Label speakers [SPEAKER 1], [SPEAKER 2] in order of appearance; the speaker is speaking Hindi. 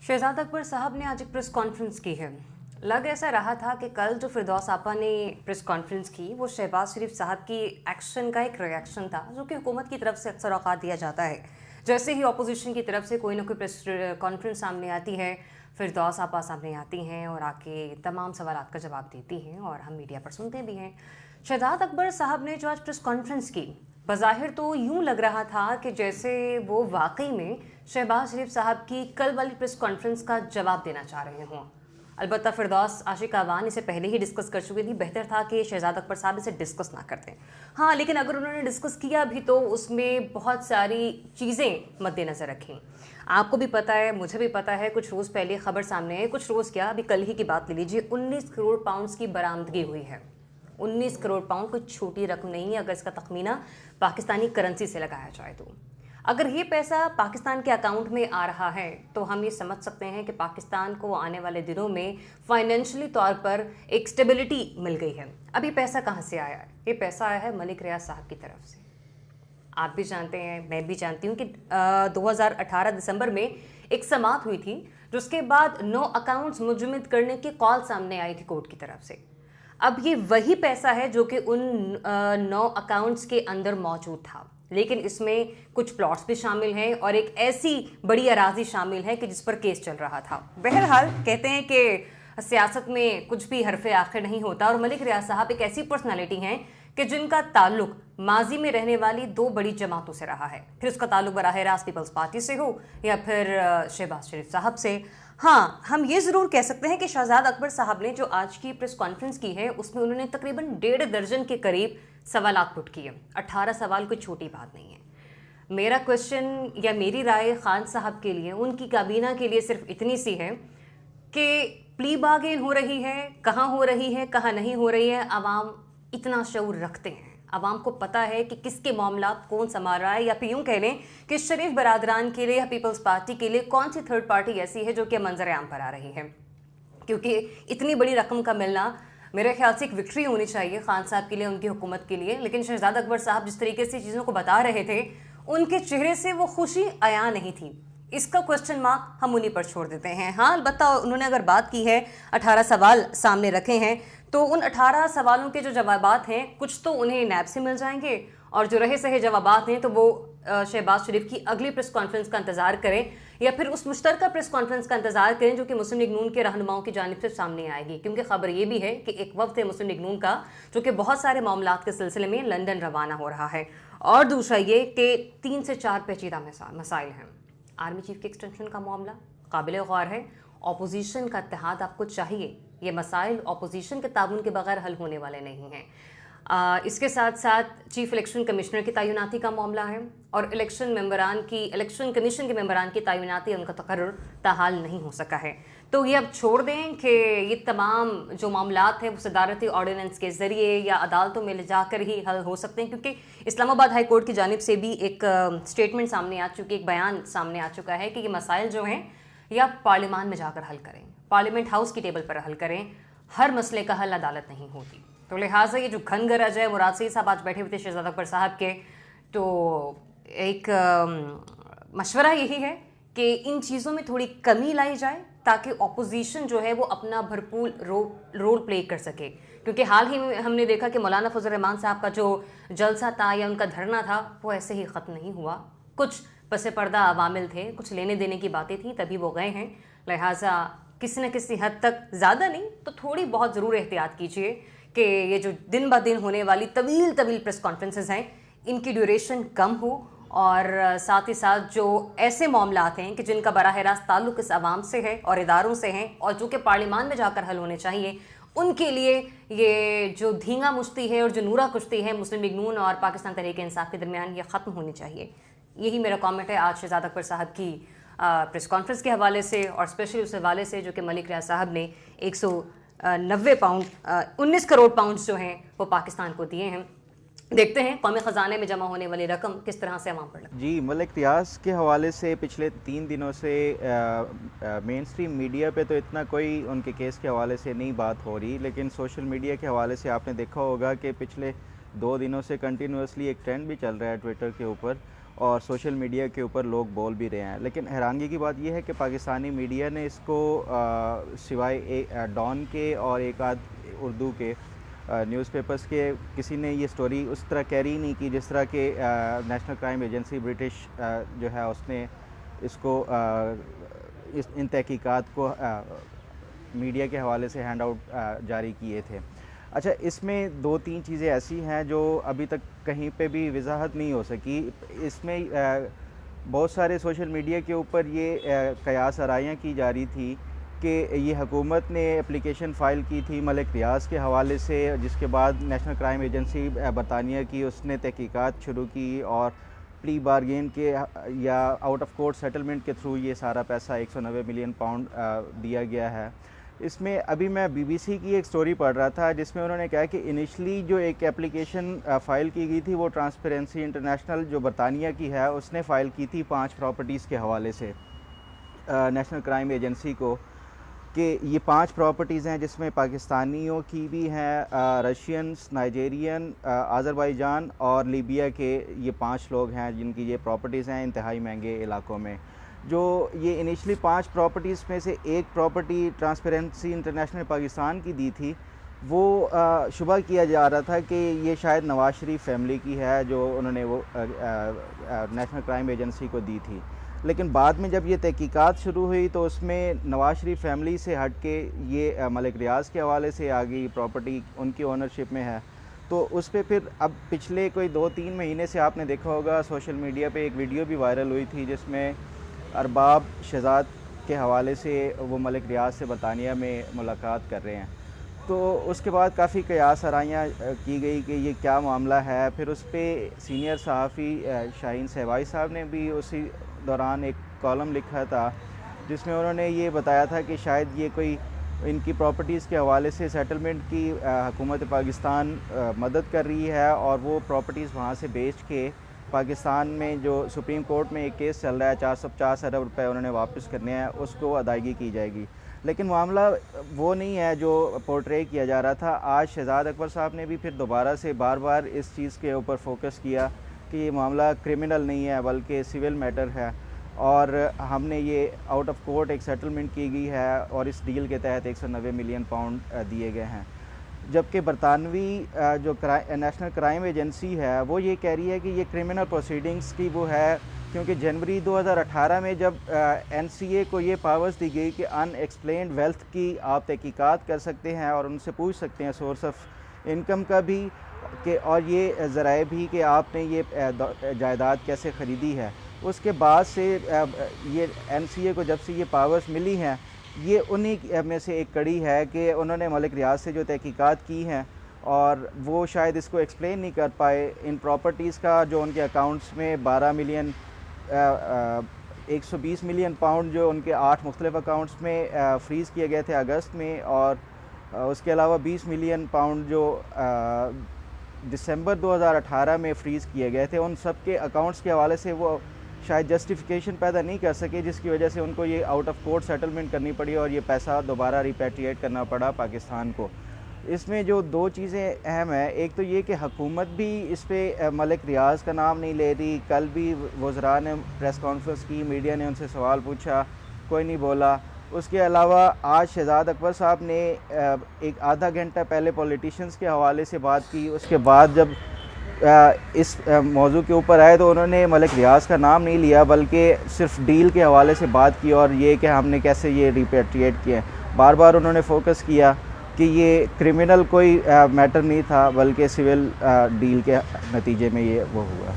[SPEAKER 1] शहजाद अकबर साहब ने आज एक प्रेस कॉन्फ्रेंस की है। लग ऐसा रहा था कि कल जो फिरदौस आपा ने प्रेस कॉन्फ्रेंस की वो शहबाज शरीफ साहब की एक्शन का एक रिएक्शन था, जो कि हुकूमत की तरफ से अक्सर औकात दिया जाता है। जैसे ही अपोजिशन की तरफ से कोई ना कोई प्रेस कॉन्फ्रेंस सामने आती है, फिरदौस आपा सामने आती हैं और आके तमाम सवालात का जवाब देती हैं और हम मीडिया पर सुनते भी हैं। शहजाद अकबर साहब ने जो आज प्रेस कॉन्फ्रेंस की, बज़ाहिर तो यूं लग रहा था कि जैसे वो वाकई में शहबाज शरीफ साहब की कल वाली प्रेस कॉन्फ्रेंस का जवाब देना चाह रहे हों। अलबत्ता फिरदौस आशिक आवान इसे पहले ही डिस्कस कर चुकी थी, बेहतर था कि शहजाद अकबर साहब इसे डिस्कस ना करते। हाँ, लेकिन अगर उन्होंने डिस्कस किया भी तो उसमें बहुत सारी चीज़ें मद्देनज़र रखीं। आपको भी पता है, मुझे भी पता है, कुछ रोज़ पहले खबर सामने है, कुछ रोज़ क्या, अभी कल ही की बात ले लीजिए, 19 करोड़ पाउंड्स की बरामदगी हुई है। 19 करोड़ पाउंड कोई छोटी रकम नहीं है अगर इसका तखमीना पाकिस्तानी करेंसी से लगाया जाए तो। अगर ये पैसा पाकिस्तान के अकाउंट में आ रहा है तो हम ये समझ सकते हैं कि पाकिस्तान को आने वाले दिनों में फाइनेंशियली तौर पर एक स्टेबिलिटी मिल गई है। अब ये पैसा कहाँ से आया है? ये पैसा आया है मलिक रियाज साहब की तरफ से। आप भी जानते हैं, मैं भी जानती हूँ कि 2018 दिसंबर में एक समाअत हुई थी, जिसके बाद 9 अकाउंट्स मुजम्मद करने की कॉल सामने आई थी कोर्ट की तरफ से। अब ये वही पैसा है जो कि उन 9 अकाउंट्स के अंदर मौजूद था, लेकिन इसमें कुछ प्लॉट्स भी शामिल हैं और एक ऐसी बड़ी अराजी शामिल है कि जिस पर केस चल रहा था। बहरहाल कहते हैं कि सियासत में कुछ भी हरफ आखिर नहीं होता और मलिक रियाज साहब एक ऐसी पर्सनालिटी हैं कि जिनका ताल्लुक माजी में रहने वाली 2 बड़ी जमातों से रहा है, फिर उसका ताल्लुक बराह रास्त पीपल्स पार्टी से हो या फिर शहबाज शरीफ साहब से। हाँ, हम ये ज़रूर कह सकते हैं कि शहजाद अकबर साहब ने जो आज की प्रेस कॉन्फ्रेंस की है उसमें उन्होंने तकरीबन 1.5 दर्जन के करीब सवालात पुट किए। 18 सवाल कोई छोटी बात नहीं है। मेरा क्वेश्चन या मेरी राय खान साहब के लिए, उनकी काबीना के लिए सिर्फ इतनी सी है कि प्ली बार्गेन हो रही है, कहाँ हो रही है, कहाँ नहीं हो रही है, आवाम इतना शऊर रखते हैं, आवाम को पता है कि किसके मामलात कौन संभाल रहा है, या फिर यूँ कह लें कि शरीफ बरादरान के लिए या पीपल्स पार्टी के लिए कौन सी थर्ड पार्टी ऐसी है जो कि मंजर आम पर आ रही है। क्योंकि इतनी बड़ी रकम का मिलना मेरे ख्याल से एक विक्ट्री होनी चाहिए खान साहब के लिए, उनकी हुकूमत के लिए। लेकिन शहजाद अकबर साहब जिस तरीके से चीज़ों को बता रहे थे, उनके चेहरे से वो खुशी आया नहीं थी। इसका क्वेश्चन मार्क हम उन्हीं पर छोड़ देते हैं। हाँ, अलबत्ता उन्होंने अगर बात की है, 18 सवाल सामने रखे हैं, तो उन 18 सवालों के जो जवाबात हैं कुछ तो उन्हें नैब से मिल जाएंगे और जो रहे सहे जवाबात हैं तो वो शहबाज शरीफ की अगली प्रेस कॉन्फ्रेंस का इंतज़ार करें या फिर उस मुश्तरका प्रेस कॉन्फ्रेंस का इंतज़ार करें जो कि मुस्लिम लीग नून के रहनुमाओं की जानिब से सामने आएगी। क्योंकि खबर ये भी है कि एक वक्त है मुस्लिम लीग नून का जो कि बहुत सारे मामलात के सिलसिले में लंदन रवाना हो रहा है। और दूसरा ये कि 3 से 4 पेचीदा मसाइल हैं। आर्मी चीफ के एक्सटेंशन का मामला काबिल गौर है, अपोजिशन का इत्तेहाद आपको चाहिए। ये मसाइल अपोजिशन के ताउन के बगैर हल होने वाले नहीं हैं। इसके साथ साथ चीफ इलेक्शन कमिश्नर की तैनाती का मामला है और इलेक्शन कमीशन के मेंबरान की तैनाती, उनका तकर्रुर ताहाल नहीं हो सका है। तो ये अब छोड़ दें कि ये तमाम जो मामलात हैं वो सदारती ऑर्डिनेंस के ज़रिए या अदालतों में ले जाकर ही हल हो सकते हैं। क्योंकि इस्लामाबाद हाई कोर्ट की जानिब से भी एक स्टेटमेंट सामने आ चुकी, एक बयान सामने आ चुका है कि ये मसाइल जो हैं या पार्लियामान में जाकर हल करें, पार्लियामेंट हाउस की टेबल पर हल करें। हर मसले का हल अदालत नहीं होती। तो लिहाजा ये जो घन गरज है, मुराद सईद साहब आज बैठे हुए थे शहजाद अकबर साहब के, तो एक मशवरा यही है कि इन चीज़ों में थोड़ी कमी लाई जाए ताकि अपोजिशन जो है वो अपना भरपूर रोल प्ले कर सके। क्योंकि हाल ही में हमने देखा कि मौलाना फजल रहमान साहब का जो जलसा था या उनका धरना था वो ऐसे ही ख़त्म नहीं हुआ। कुछ पसे पर्दा अवामिल थे, कुछ लेने देने की बातें थी, तभी वो गए हैं। लिहाजा किसी न किसी हद तक, ज़्यादा नहीं तो थोड़ी बहुत ज़रूर एहतियात कीजिए कि ये जो दिन ब दिन होने वाली तवील प्रेस कॉन्फ्रेंसेस हैं इनकी ड्यूरेशन कम हो और साथ ही साथ जो ऐसे मामलात हैं कि जिनका बराह रास्त ताल्लुक़ इस आवाम से है और इदारों से हैं और जो कि पार्लियामान में जाकर हल होने चाहिए, उनके लिए ये जो धींगा मुश्ती है और जो नूरा कुश्ती है मुस्लिम लीग नून और पाकिस्तान तहरीक इंसाफ के दरमियान, ये ख़त्म होनी चाहिए। यही मेरा कमेंट है आज शहजाद अकबर साहब की प्रेस कॉन्फ्रेंस के हवाले से और स्पेशली उस हवाले से जो कि मलिक रियाज साहब ने 190 पाउंड 19 करोड़ पाउंड जो हैं वो पाकिस्तान को दिए हैं। देखते हैं कौमी ख़जाने में जमा होने वाली रकम किस तरह से अवाम पर लगती है।
[SPEAKER 2] जी, मलिक रियाज के हवाले से पिछले 3 दिनों से मेन स्ट्रीम मीडिया पे तो इतना कोई उनके केस के हवाले से नहीं बात हो रही, लेकिन सोशल मीडिया के हवाले से आपने देखा होगा कि पिछले 2 दिनों से कंटिन्यूसली एक ट्रेंड भी चल रहा है ट्विटर के ऊपर, और सोशल मीडिया के ऊपर लोग बोल भी रहे हैं। लेकिन हैरानगी की बात यह है कि पाकिस्तानी मीडिया ने इसको सिवाय डॉन के और एक आध उर्दू के न्यूज़पेपर्स के किसी ने ये स्टोरी उस तरह कैरी नहीं की जिस तरह के नेशनल क्राइम एजेंसी ब्रिटिश जो है उसने इसको इन तहकीकात को मीडिया के हवाले से हैंड आउट जारी किए थे। अच्छा, इसमें दो तीन चीज़ें ऐसी हैं जो अभी तक कहीं पे भी वजाहत नहीं हो सकी। इसमें बहुत सारे सोशल मीडिया के ऊपर ये कयास आराइयाँ की जा रही थी कि ये हुकूमत ने एप्लीकेशन फ़ाइल की थी मलिक रियाज़ के हवाले से, जिसके बाद नेशनल क्राइम एजेंसी बरतानिया की उसने तहकीकात शुरू की और प्ली बारगेन के या आउट ऑफ कोर्ट सेटलमेंट के थ्रू ये सारा पैसा 190 मिलियन पाउंड दिया गया है। इसमें अभी मैं बीबीसी की एक स्टोरी पढ़ रहा था जिसमें उन्होंने कहा कि इनिशली जो एक एप्लीकेशन फ़ाइल की गई थी वो ट्रांसपेरेंसी इंटरनेशनल जो बरतानिया की है उसने फ़ाइल की थी 5 प्रॉपर्टीज़ के हवाले से नेशनल क्राइम एजेंसी को, कि ये 5 प्रॉपर्टीज़ हैं जिसमें पाकिस्तानियों की भी हैं, रशियंस, नाइजेरियन, आज़रबाईजान और लीबिया के ये 5 लोग हैं जिनकी ये प्रॉपर्टीज़ हैं इंतहाई महंगे इलाकों में। जो ये इनिशली 5 प्रॉपर्टीज़ में से एक प्रॉपर्टी ट्रांसपेरेंसी इंटरनेशनल पाकिस्तान की दी थी, वो शुबा किया जा रहा था कि ये शायद नवाज शरीफ फैमिली की है जो उन्होंने वो नेशनल क्राइम एजेंसी को दी थी। लेकिन बाद में जब ये तहकीकात शुरू हुई तो उसमें नवाज शरीफ फैमिली से हट के ये मलिक रियाज़ के हवाले से आ गई, प्रॉपर्टी उनकी ओनरशिप में है। तो उस पर फिर अब पिछले कोई 2-3 महीने से आपने देखा होगा सोशल मीडिया पे एक वीडियो भी वायरल हुई थी जिसमें अरबाब शहजाद के हवाले से वो मलिक रियाज़ से बरतानिया में मुलाकात कर रहे हैं। तो उसके बाद काफ़ी कयास आराइयाँ की गई कि ये क्या मामला है। फिर उस पर सीनियर सहाफ़ी शाहीन सहवाई साहब ने भी उसी दौरान एक कॉलम लिखा था जिसमें उन्होंने ये बताया था कि शायद ये कोई इनकी प्रॉपर्टीज़ के हवाले से सेटलमेंट की हुकूमत पाकिस्तान मदद कर रही है और वो प्रॉपर्टीज़ वहाँ से बेच के पाकिस्तान में जो सुप्रीम कोर्ट में एक केस चल रहा है 450 अरब रुपए उन्होंने वापस करने हैं, उसको अदायगी की जाएगी। लेकिन मामला वो नहीं है जो पोर्ट्रे किया जा रहा था। आज शहजाद अकबर साहब ने भी फिर दोबारा से बार बार इस चीज़ के ऊपर फोकस किया कि ये मामला क्रिमिनल नहीं है बल्कि सिविल मैटर है और हमने ये आउट ऑफ कोर्ट एक सेटलमेंट की गई है और इस डील के तहत 190 मिलियन पाउंड दिए गए हैं। जबकि बरतानवी जो नेशनल क्राइम एजेंसी है वो ये कह रही है कि ये क्रिमिनल प्रोसीडिंग्स की वो है, क्योंकि जनवरी 2018 में जब एनसीए को ये पावर्स दी गई कि अनएक्सप्लेन्ड वेल्थ की आप तहकीकात कर सकते हैं और उनसे पूछ सकते हैं सोर्स ऑफ इनकम का भी कि और ये ज़राए भी कि आपने ये जायदाद कैसे ख़रीदी है। उसके बाद से ये एनसीए को जब से ये पावर्स मिली हैं ये उन्हीं में से एक कड़ी है कि उन्होंने मलिक रियाज़ से जो तहकीकात की हैं और वो शायद इसको एक्सप्लेन नहीं कर पाए। इन प्रॉपर्टीज़ का जो उनके अकाउंट्स में 12 मिलियन 120 मिलियन पाउंड जो उनके 8 मुख्तलिफ अकाउंट्स में फ्रीज़ किए गए थे अगस्त में, और उसके अलावा 20 मिलियन पाउंड जो दिसंबर 2018 में फ्रीज़ किए गए थे, उन सब के अकाउंट्स के हवाले से वो शायद जस्टिफिकेशन पैदा नहीं कर सके, जिसकी वजह से उनको ये आउट ऑफ कोर्ट सेटलमेंट करनी पड़ी और ये पैसा दोबारा रिपैट्रिएट करना पड़ा पाकिस्तान को। इसमें जो दो चीज़ें अहम है, एक तो ये कि हुकूमत भी इस पर मलिक रियाज़ का नाम नहीं ले रही। कल भी वज़रा ने प्रेस कॉन्फ्रेंस की, मीडिया ने उनसे सवाल पूछा, कोई नहीं बोला। उसके अलावा आज शहजाद अकबर साहब ने एक आधा घंटा पहले पॉलिटिशियंस के हवाले से बात की। उसके बाद जब इस मौजू के ऊपर आए तो उन्होंने मलिक रियाज़ का नाम नहीं लिया बल्कि सिर्फ डील के हवाले से बात की और ये कि हमने कैसे ये रिपैट्रिएट किए। बार बार उन्होंने फोकस किया कि ये क्रिमिनल कोई मैटर नहीं था बल्कि सिविल डील के नतीजे में ये वो हुआ।